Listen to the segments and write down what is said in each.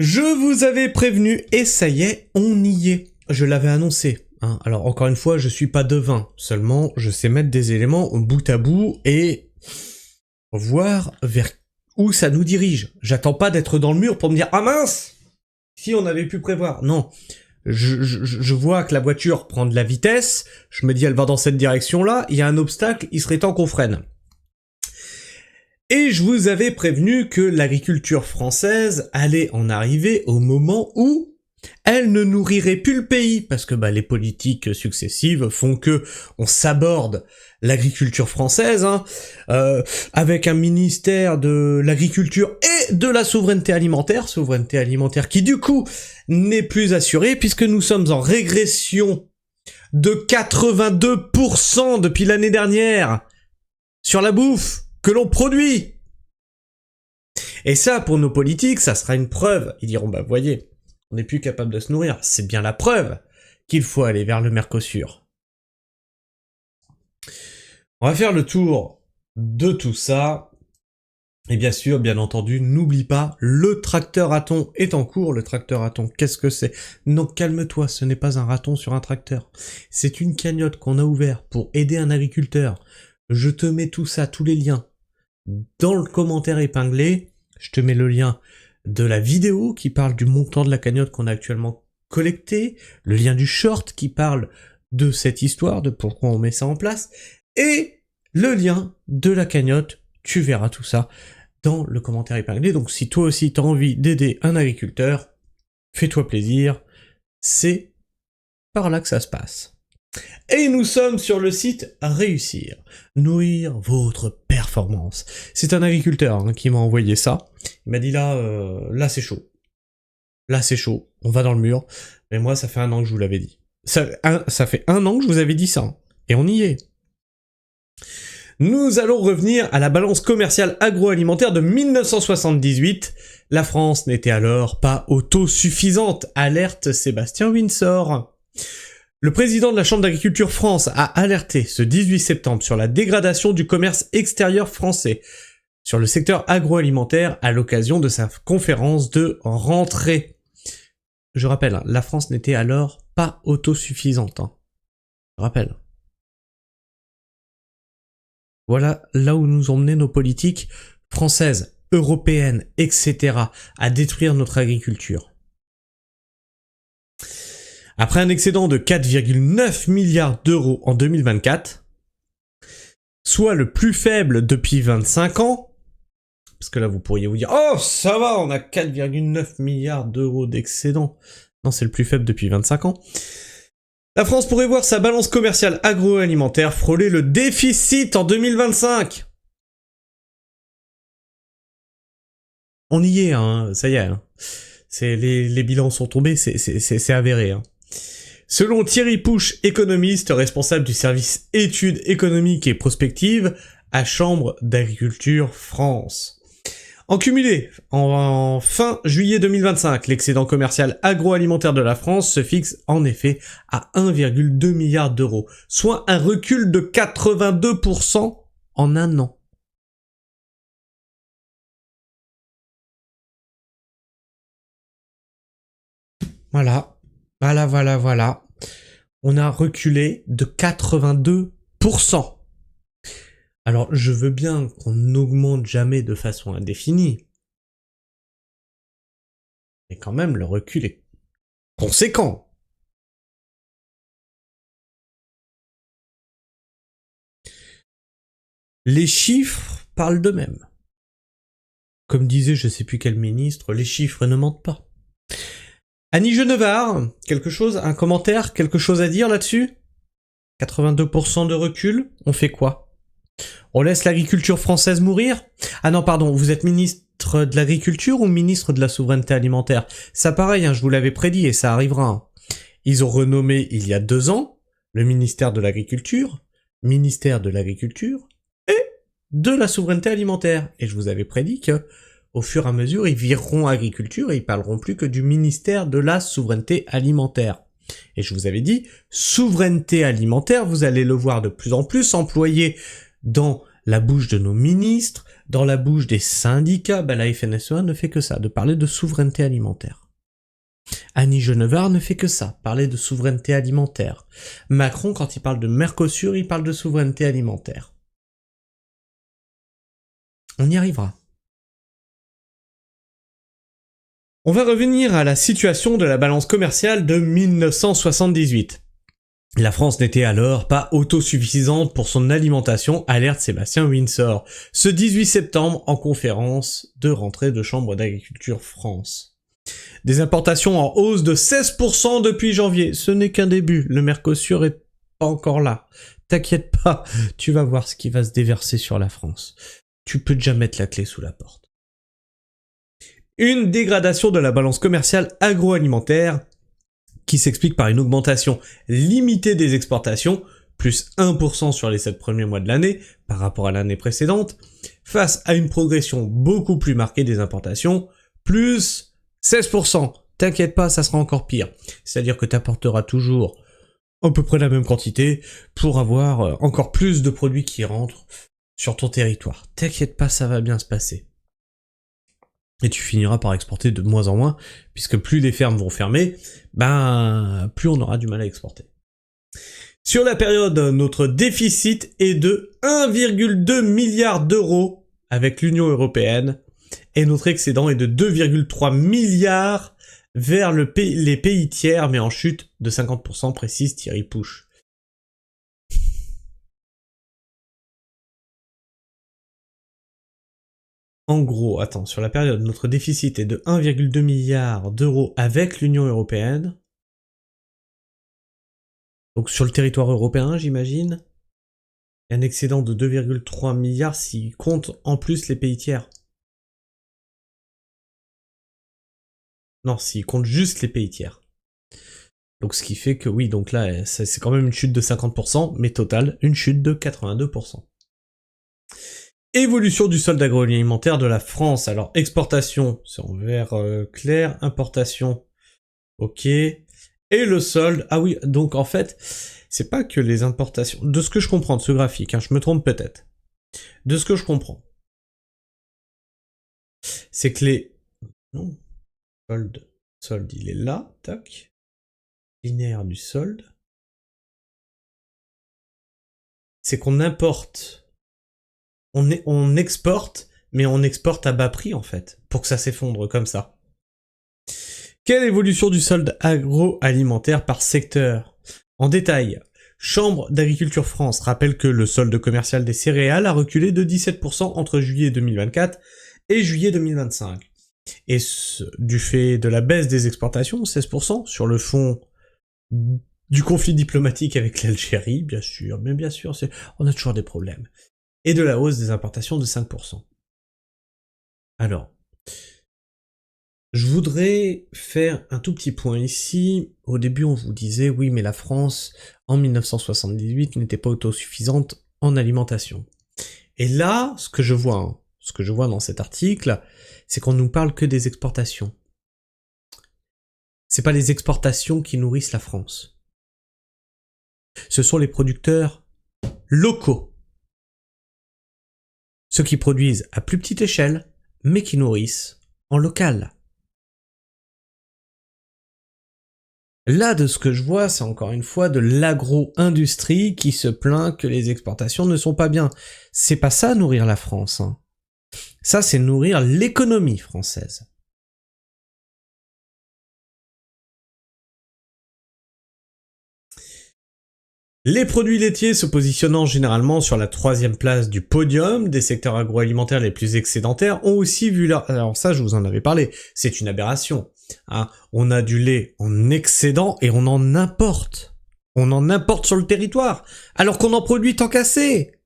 Je vous avais prévenu, et ça y est, on y est. Je l'avais annoncé. Hein. Alors encore une fois, je suis pas devin, seulement je sais mettre des éléments bout à bout et voir vers où ça nous dirige. J'attends pas d'être dans le mur pour me dire « Ah mince !» Si on avait pu prévoir. Non. Je vois que la voiture prend de la vitesse, je me dis elle va dans cette direction-là, il y a un obstacle, il serait temps qu'on freine. Et je vous avais prévenu que l'agriculture française allait en arriver au moment où elle ne nourrirait plus le pays, parce que les politiques successives font que on s'aborde l'agriculture française, avec un ministère de l'agriculture et de la souveraineté alimentaire qui du coup n'est plus assurée, puisque nous sommes en régression de 82% depuis l'année dernière sur la bouffe que l'on produit. Et ça, pour nos politiques, ça sera une preuve. Ils diront, voyez, on n'est plus capable de se nourrir. C'est bien la preuve qu'il faut aller vers le Mercosur. On va faire le tour de tout ça. Et bien sûr, bien entendu, n'oublie pas, le tracteur à thon est en cours. Le tracteur à thon, qu'est-ce que c'est? Non, calme-toi, ce n'est pas un raton sur un tracteur. C'est une cagnotte qu'on a ouverte pour aider un agriculteur. Je te mets tout ça, tous les liens, dans le commentaire épinglé. Je te mets le lien de la vidéo qui parle du montant de la cagnotte qu'on a actuellement collecté, le lien du short qui parle de cette histoire, de pourquoi on met ça en place, et le lien de la cagnotte. Tu verras tout ça dans le commentaire épinglé. Donc si toi aussi t'as envie d'aider un agriculteur, fais-toi plaisir, c'est par là que ça se passe. Et nous sommes sur le site Réussir, nourrir votre performance. C'est un agriculteur qui m'a envoyé ça. Il m'a dit là c'est chaud. Là c'est chaud, on va dans le mur. Mais moi ça fait 1 an que je vous l'avais dit. Ça fait 1 an que je vous avais dit ça. Et on y est. Nous allons revenir à la balance commerciale agroalimentaire de 1978. La France n'était alors pas autosuffisante, alerte Sébastien Windsor. Le président de la Chambre d'agriculture France a alerté ce 18 septembre sur la dégradation du commerce extérieur français sur le secteur agroalimentaire à l'occasion de sa conférence de rentrée. Je rappelle, la France n'était alors pas autosuffisante. Je rappelle. Voilà là où nous ont mené nos politiques françaises, européennes, etc. à détruire notre agriculture. Après un excédent de 4,9 milliards d'euros en 2024, soit le plus faible depuis 25 ans, parce que là vous pourriez vous dire « Oh, ça va, on a 4,9 milliards d'euros d'excédent ». Non, c'est le plus faible depuis 25 ans. La France pourrait voir sa balance commerciale agroalimentaire frôler le déficit en 2025. On y est, ça y est. Les bilans sont tombés, c'est avéré. Selon Thierry Pouche, économiste responsable du service études économiques et prospectives à Chambre d'agriculture France. En cumulé, en fin juillet 2025, l'excédent commercial agroalimentaire de la France se fixe en effet à 1,2 milliard d'euros, soit un recul de 82% en 1 an. Voilà. On a reculé de 82%. Alors, je veux bien qu'on n'augmente jamais de façon indéfinie. Mais quand même, le recul est conséquent. Les chiffres parlent d'eux-mêmes. Comme disait je sais plus quel ministre, les chiffres ne mentent pas. Annie Genevard, un commentaire, quelque chose à dire là-dessus? 82% de recul, on fait quoi? On laisse l'agriculture française mourir? Ah non, pardon, vous êtes ministre de l'agriculture ou ministre de la souveraineté alimentaire? Ça pareil, je vous l'avais prédit et ça arrivera. Ils ont renommé il y a 2 ans le ministère de l'agriculture et de la souveraineté alimentaire. Et je vous avais prédit que, au fur et à mesure, ils vireront agriculture et ils parleront plus que du ministère de la souveraineté alimentaire. Et je vous avais dit, souveraineté alimentaire, vous allez le voir de plus en plus employé dans la bouche de nos ministres, dans la bouche des syndicats, la FNSEA ne fait que ça, de parler de souveraineté alimentaire. Annie Genevard ne fait que ça, parler de souveraineté alimentaire. Macron, quand il parle de Mercosur, il parle de souveraineté alimentaire. On y arrivera. On va revenir à la situation de la balance commerciale de 1978. La France n'était alors pas autosuffisante pour son alimentation, alerte Sébastien Windsor, ce 18 septembre en conférence de rentrée de Chambre d'agriculture France. Des importations en hausse de 16% depuis janvier, ce n'est qu'un début, le Mercosur est pas encore là. T'inquiète pas, tu vas voir ce qui va se déverser sur la France. Tu peux déjà mettre la clé sous la porte. Une dégradation de la balance commerciale agroalimentaire qui s'explique par une augmentation limitée des exportations, plus 1% sur les 7 premiers mois de l'année par rapport à l'année précédente, face à une progression beaucoup plus marquée des importations, plus 16%. T'inquiète pas, ça sera encore pire. C'est-à-dire que t'apporteras toujours à peu près la même quantité pour avoir encore plus de produits qui rentrent sur ton territoire. T'inquiète pas, ça va bien se passer. Et tu finiras par exporter de moins en moins, puisque plus les fermes vont fermer, plus on aura du mal à exporter. Sur la période, notre déficit est de 1,2 milliard d'euros avec l'Union européenne, et notre excédent est de 2,3 milliards vers les pays tiers, mais en chute de 50%, précise Thierry Pouche. En gros, attends, sur la période, notre déficit est de 1,2 milliard d'euros avec l'Union européenne. Donc sur le territoire européen, j'imagine. Et un excédent de 2,3 milliards s'il compte en plus les pays tiers. Non, s'il compte juste les pays tiers. Donc ce qui fait que oui, donc là, c'est quand même une chute de 50%, mais total, une chute de 82%. Évolution du solde agroalimentaire de la France. Alors, exportation, c'est en vert clair. Importation, ok. Et le solde, ah oui, donc en fait, c'est pas que les importations... De ce que je comprends de ce graphique, je me trompe peut-être. De ce que je comprends, c'est que les... Non, solde, il est là, tac. Linéaire du solde. C'est qu'on importe... On exporte, mais on exporte à bas prix en fait, pour que ça s'effondre comme ça. Quelle évolution du solde agroalimentaire par secteur? En détail, Chambre d'agriculture France rappelle que le solde commercial des céréales a reculé de 17% entre juillet 2024 et juillet 2025. Et du fait de la baisse des exportations, 16%, sur le fond du conflit diplomatique avec l'Algérie, bien sûr, mais bien sûr, on a toujours des problèmes. Et de la hausse des importations de 5%. Alors, je voudrais faire un tout petit point ici. Au début, on vous disait, oui, mais la France, en 1978, n'était pas autosuffisante en alimentation. Et là, ce que je vois dans cet article, c'est qu'on nous parle que des exportations. C'est pas les exportations qui nourrissent la France. Ce sont les producteurs locaux. Ceux qui produisent à plus petite échelle, mais qui nourrissent en local. Là, de ce que je vois, c'est encore une fois de l'agro-industrie qui se plaint que les exportations ne sont pas bien. C'est pas ça nourrir la France. Ça, c'est nourrir l'économie française. Les produits laitiers se positionnant généralement sur la 3e place du podium des secteurs agroalimentaires les plus excédentaires ont aussi vu leur... Alors ça, je vous en avais parlé, c'est une aberration. On a du lait en excédent et on en importe. On en importe sur le territoire, alors qu'on en produit tant qu'assez.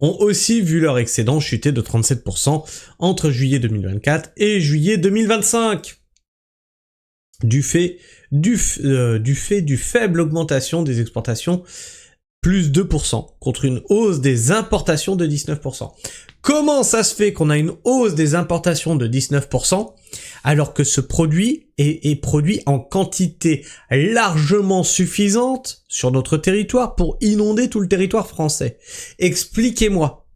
Ont aussi vu leur excédent chuter de 37% entre juillet 2024 et juillet 2025. Du fait du faible augmentation des exportations, plus 2%, contre une hausse des importations de 19%. Comment ça se fait qu'on a une hausse des importations de 19%, alors que ce produit est produit en quantité largement suffisante sur notre territoire pour inonder tout le territoire français. Expliquez-moi.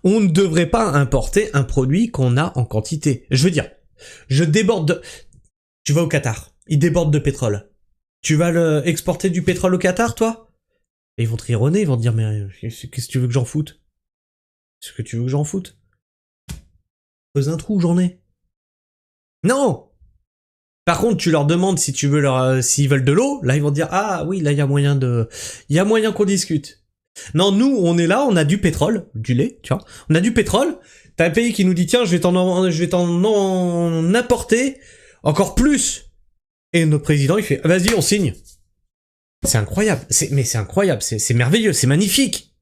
On ne devrait pas importer un produit qu'on a en quantité. Je veux dire, je déborde de... Tu vas au Qatar, ils débordent de pétrole. Tu vas exporter du pétrole au Qatar, toi? Et ils vont te rire au nez, ils vont te dire, mais qu'est-ce que tu veux que j'en foute? Est-ce que tu veux que j'en foute? Pose un trou, j'en ai. Non! Par contre, tu leur demandes si tu veux s'ils veulent de l'eau, là ils vont te dire, ah oui, là il y a moyen qu'on discute. Non, nous, on est là, on a du pétrole, du lait, tu vois. On a du pétrole. T'as un pays qui nous dit, tiens, je vais t'en apporter encore plus. Et notre président, il fait, vas-y, on signe. C'est incroyable. C'est incroyable. C'est merveilleux. C'est magnifique.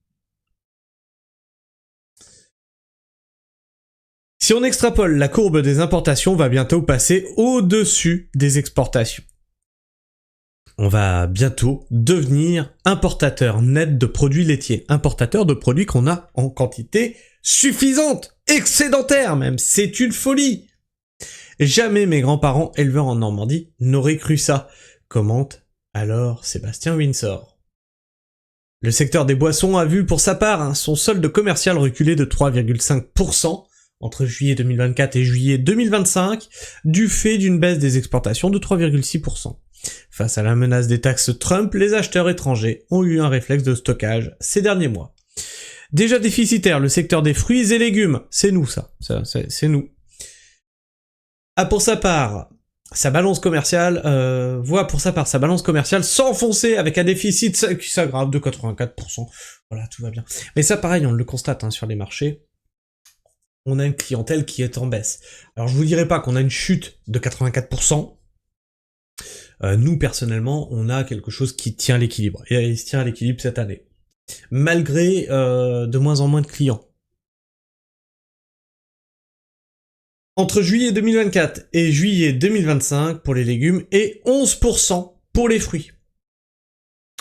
Si on extrapole, la courbe des importations va bientôt passer au-dessus des exportations. On va bientôt devenir importateur net de produits laitiers. Importateur de produits qu'on a en quantité suffisante. Excédentaire même. C'est une folie. Jamais mes grands-parents éleveurs en Normandie n'auraient cru ça. Commente alors Sébastien Windsor. Le secteur des boissons a vu pour sa part son solde commercial reculer de 3,5% entre juillet 2024 et juillet 2025 du fait d'une baisse des exportations de 3,6%. Face à la menace des taxes Trump, les acheteurs étrangers ont eu un réflexe de stockage ces derniers mois. Déjà déficitaire, le secteur des fruits et légumes, c'est nous ça c'est nous. A pour sa part sa balance commerciale s'enfoncer avec un déficit qui s'aggrave de 84%. Voilà, tout va bien. Mais ça, pareil, on le constate sur les marchés. On a une clientèle qui est en baisse. Alors, je vous dirais pas qu'on a une chute de 84%. Nous, personnellement, on a quelque chose qui tient l'équilibre. Et il se tient à l'équilibre cette année. Malgré de moins en moins de clients. Entre juillet 2024 et juillet 2025 pour les légumes et 11% pour les fruits.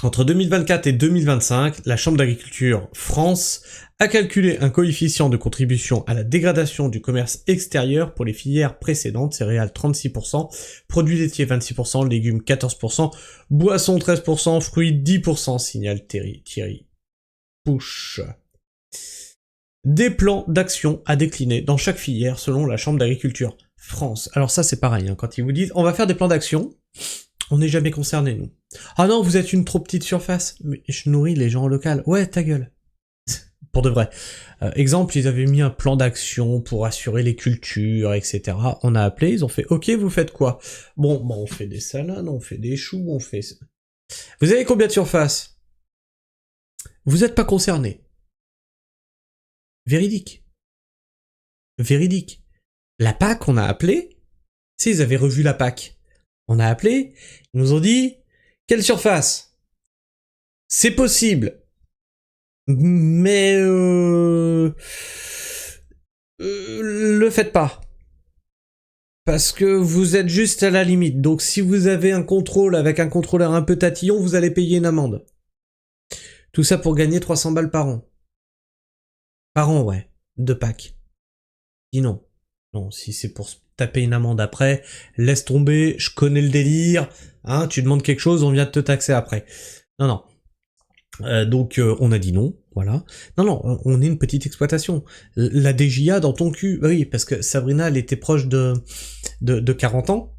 Entre 2024 et 2025, la Chambre d'agriculture France a calculé un coefficient de contribution à la dégradation du commerce extérieur pour les filières précédentes, céréales 36%, produits laitiers 26%, légumes 14%, boissons 13%, fruits 10%, signale Thierry Pouche. Des plans d'action à décliner dans chaque filière selon la Chambre d'agriculture France. Alors ça c'est pareil, quand ils vous disent on va faire des plans d'action, on n'est jamais concerné nous. Ah non, vous êtes une trop petite surface, mais je nourris les gens en local. Ouais, ta gueule. Pour de vrai. Exemple, ils avaient mis un plan d'action pour assurer les cultures, etc. On a appelé, ils ont fait ok, vous faites quoi? Bon, on fait des salades, on fait des choux, on fait... Vous avez combien de surface? Vous n'êtes pas concerné. Véridique. La PAC, on a appelé. Si, ils avaient revu la PAC. On a appelé. Ils nous ont dit, quelle surface? C'est possible. Mais le faites pas. Parce que vous êtes juste à la limite. Donc si vous avez un contrôle avec un contrôleur un peu tatillon, vous allez payer une amende. Tout ça pour gagner 300 balles par an. Par an, ouais. De Pâques. Dis non. Non, si c'est pour taper une amende après, laisse tomber, je connais le délire. Tu demandes quelque chose, on vient de te taxer après. Non. Donc on a dit non, voilà. Non, on est une petite exploitation. La DJA dans ton cul, oui, parce que Sabrina, elle était proche de 40 ans.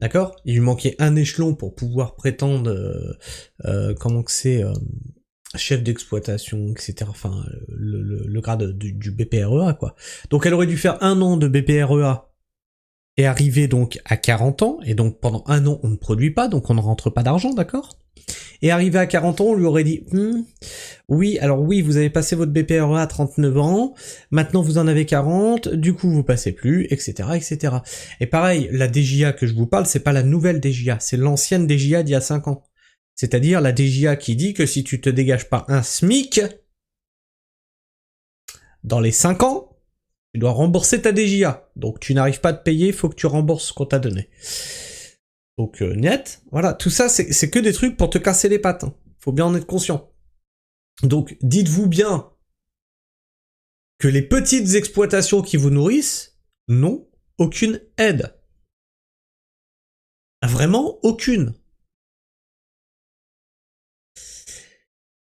D'accord? Il lui manquait un échelon pour pouvoir prétendre, chef d'exploitation, etc. Enfin, le grade du BPREA, quoi. Donc elle aurait dû faire 1 an de BPREA et arriver donc à 40 ans, et donc pendant 1 an on ne produit pas, donc on ne rentre pas d'argent, d'accord? Et arrivé à 40 ans, on lui aurait dit oui, vous avez passé votre BPREA à 39 ans, maintenant vous en avez 40, du coup vous passez plus, etc., etc. Et pareil, la DJA que je vous parle, c'est pas la nouvelle DJA, c'est l'ancienne DJA d'il y a 5 ans. C'est-à-dire la DJA qui dit que si tu te dégages pas un SMIC, dans les 5 ans, tu dois rembourser ta DJA. Donc tu n'arrives pas à te payer, il faut que tu rembourses ce qu'on t'a donné. Donc net, voilà, tout ça c'est que des trucs pour te casser les pattes. Faut bien en être conscient. Donc dites-vous bien que les petites exploitations qui vous nourrissent n'ont aucune aide. Vraiment aucune.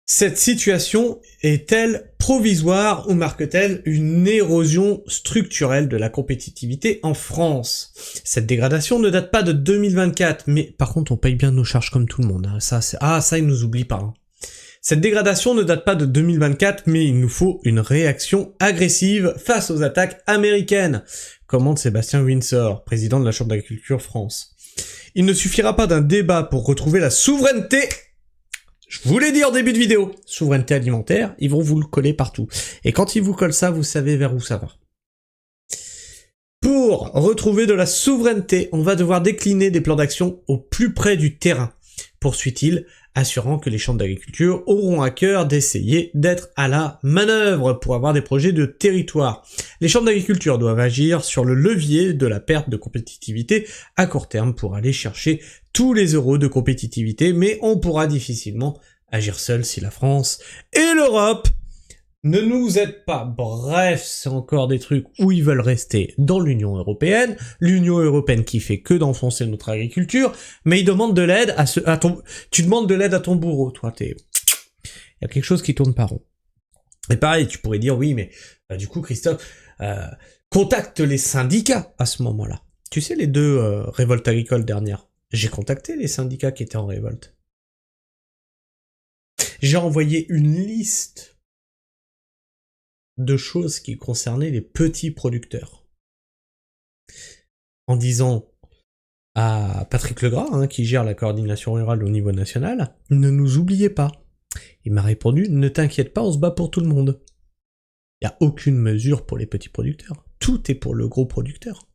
Cette situation est-elle provisoire ou marque-t-elle une érosion structurelle de la compétitivité en France? Cette dégradation ne date pas de 2024, mais par contre on paye bien nos charges comme tout le monde. Hein. Ça ils nous oublient pas. Hein. Cette dégradation ne date pas de 2024, mais il nous faut une réaction agressive face aux attaques américaines, commente Sébastien Windsor, président de la Chambre d'agriculture France. Il ne suffira pas d'un débat pour retrouver la souveraineté. Je vous l'ai dit en début de vidéo, souveraineté alimentaire, ils vont vous le coller partout. Et quand ils vous collent ça, vous savez vers où ça va. Pour retrouver de la souveraineté, on va devoir décliner des plans d'action au plus près du terrain, poursuit-il, assurant que les chambres d'agriculture auront à cœur d'essayer d'être à la manœuvre pour avoir des projets de territoire. Les chambres d'agriculture doivent agir sur le levier de la perte de compétitivité à court terme pour aller chercher tous les euros de compétitivité, mais on pourra difficilement agir seul si la France et l'Europe ne nous aident pas. Bref, c'est encore des trucs où ils veulent rester dans l'Union européenne qui fait que d'enfoncer notre agriculture, mais ils demandent de l'aide tu demandes de l'aide à ton bourreau, toi, il y a quelque chose qui tourne pas rond. Et pareil, tu pourrais dire, oui, mais du coup, Christophe, contacte les syndicats à ce moment-là. Tu sais, les deux révoltes agricoles dernières, j'ai contacté les syndicats qui étaient en révolte. J'ai envoyé une liste de choses qui concernaient les petits producteurs. En disant à Patrick Legras, qui gère la coordination rurale au niveau national, ne nous oubliez pas. Il m'a répondu, ne t'inquiète pas, on se bat pour tout le monde. Il n'y a aucune mesure pour les petits producteurs. Tout est pour le gros producteur.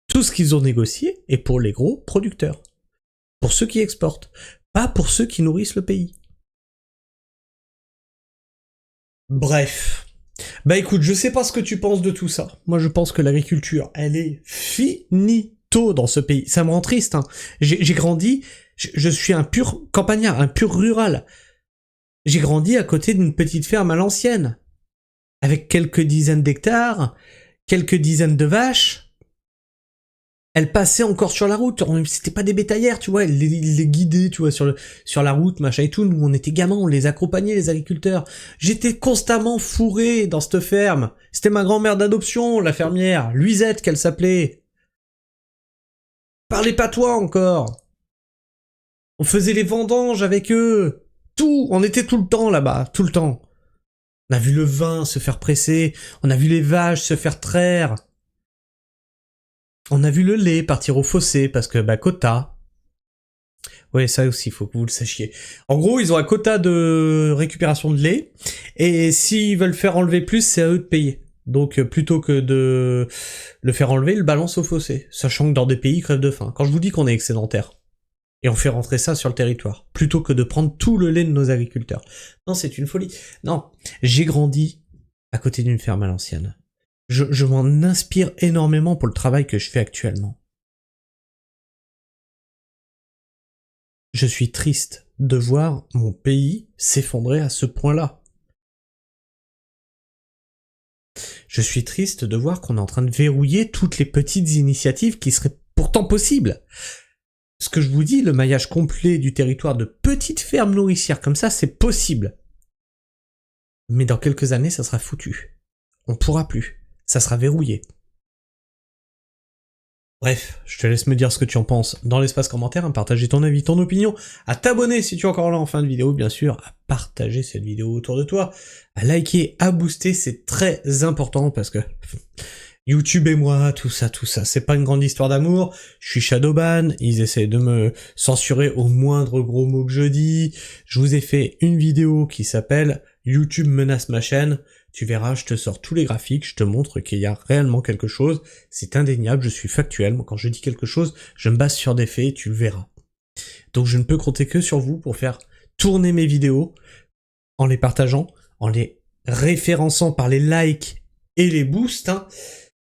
Tout ce qu'ils ont négocié est pour les gros producteurs. Pour ceux qui exportent. Pas pour ceux qui nourrissent le pays. Bref. Bah écoute, je sais pas ce que tu penses de tout ça. Moi je pense que l'agriculture, elle est finito dans ce pays. Ça me rend triste, hein. J'ai grandi, je suis un pur campagnard, un pur rural. J'ai grandi à côté d'une petite ferme à l'ancienne. Avec quelques dizaines d'hectares, quelques dizaines de vaches. Elles passaient encore sur la route, c'était pas des bétaillères, tu vois, elles les guidaient, tu vois, sur la route, machin et tout, nous on était gamins, on les accompagnait, les agriculteurs. J'étais constamment fourré dans cette ferme. C'était ma grand-mère d'adoption, la fermière, Luisette qu'elle s'appelait. Parlez patois encore. On faisait les vendanges avec eux. Tout, on était tout le temps là-bas, tout le temps. On a vu le vin se faire presser, on a vu les vaches se faire traire. On a vu le lait partir au fossé, parce que, quota. Ouais, ça aussi, il faut que vous le sachiez. En gros, ils ont un quota de récupération de lait, et s'ils veulent faire enlever plus, c'est à eux de payer. Donc, plutôt que de le faire enlever, ils le balancent au fossé, sachant que dans des pays, ils crèvent de faim. Quand je vous dis qu'on est excédentaire, et on fait rentrer ça sur le territoire, plutôt que de prendre tout le lait de nos agriculteurs. Non, c'est une folie. Non, j'ai grandi à côté d'une ferme à l'ancienne. Je m'en inspire énormément pour le travail que je fais actuellement. Je suis triste de voir mon pays s'effondrer à ce point-là. Je suis triste de voir qu'on est en train de verrouiller toutes les petites initiatives qui seraient pourtant possibles. Ce que je vous dis, le maillage complet du territoire de petites fermes nourricières comme ça, c'est possible. Mais dans quelques années, ça sera foutu. On pourra plus. Ça sera verrouillé. Bref, je te laisse me dire ce que tu en penses dans l'espace commentaire, à partager ton avis, ton opinion, à t'abonner si tu es encore là en fin de vidéo, bien sûr, à partager cette vidéo autour de toi, à liker, à booster, c'est très important parce que YouTube et moi, tout ça, c'est pas une grande histoire d'amour, je suis shadowban, ils essaient de me censurer au moindre gros mot que je dis, je vous ai fait une vidéo qui s'appelle « YouTube menace ma chaîne », tu verras, je te sors tous les graphiques, je te montre qu'il y a réellement quelque chose, c'est indéniable, je suis factuel, moi quand je dis quelque chose, je me base sur des faits, tu le verras. Donc je ne peux compter que sur vous pour faire tourner mes vidéos, en les partageant, en les référençant par les likes et les boosts,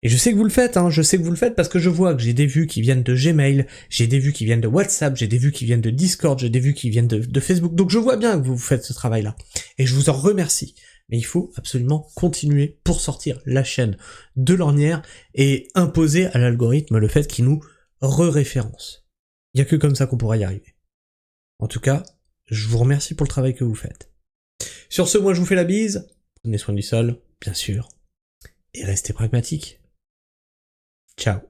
Et je sais que vous le faites, je sais que vous le faites parce que je vois que j'ai des vues qui viennent de Gmail, j'ai des vues qui viennent de WhatsApp, j'ai des vues qui viennent de Discord, j'ai des vues qui viennent de Facebook, donc je vois bien que vous faites ce travail-là. Et je vous en remercie. Mais il faut absolument continuer pour sortir la chaîne de l'ornière et imposer à l'algorithme le fait qu'il nous re-référence. Il n'y a que comme ça qu'on pourra y arriver. En tout cas, je vous remercie pour le travail que vous faites. Sur ce, moi je vous fais la bise. Prenez soin du sol, bien sûr. Et restez pragmatiques. Ciao.